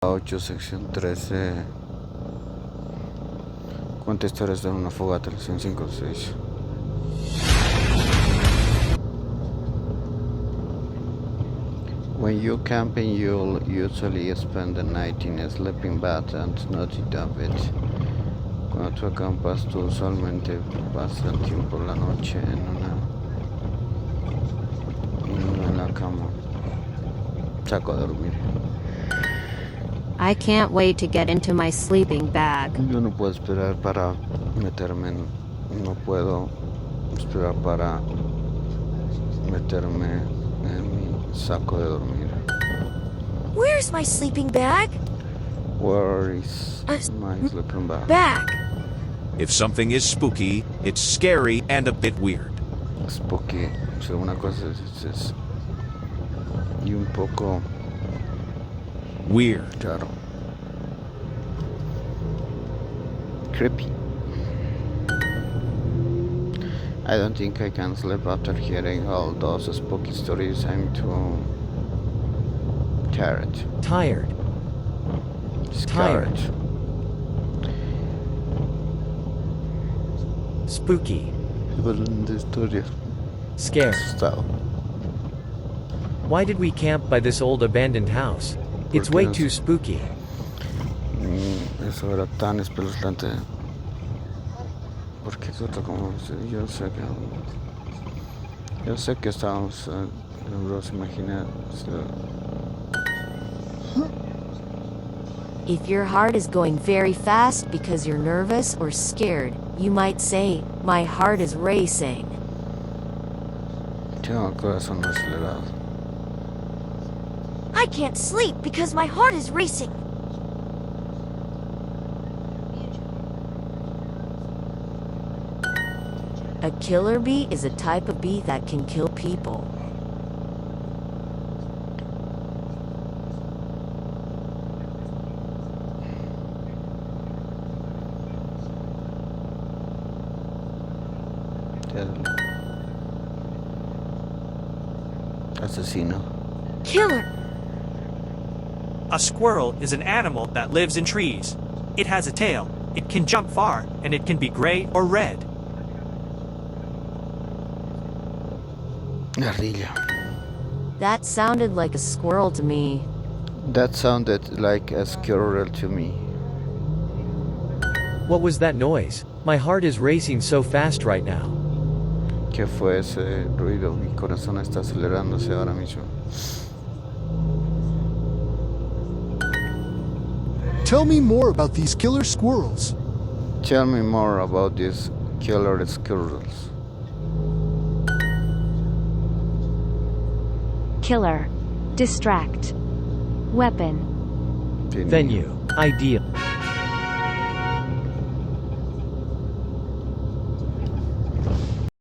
8, sección 13. Cuenta historias de una fogata, lección 5, 6. When you camping, you'll usually spend the night in a sleeping bag and not of it. Cuando tú acampas, tú usualmente pasas el tiempo la noche en la cama, saco a dormir. I can't wait to get into my sleeping bag. Yo no puedo esperar para meterme en mi saco de dormir. Where's my sleeping bag? Where is my sleeping bag? Bag. If something is spooky, it's scary and a bit weird. Spooky, si una cosa es y un poco Weird. raro. Creepy. I don't think I can sleep after hearing all those spooky stories. I'm too tired. Tired. Scared. Spooky. Hablando de historias. Scared. Asustado. Why did we camp by this old abandoned house? It's way too spooky. Eso era tan espeluznante. Porque como yo sé que estábamos los imaginar. If your heart is going very fast because you're nervous or scared, you might say, "My heart is racing." Tengo el corazón acelerado. I can't sleep because my heart is racing. A killer bee is a type of bee that can kill people. Asesino. Killer. A squirrel is an animal that lives in trees. It has a tail, it can jump far, and it can be gray or red. Ardilla. That sounded like a squirrel to me. That sounded like a squirrel to me. What was that noise? My heart is racing so fast right now. ¿Qué fue ese ruido? Mi corazón está acelerándose ahora mismo. Tell me more about these killer squirrels. Tell me more about these killer squirrels. Killer. Distract. Weapon. Venue. Idea.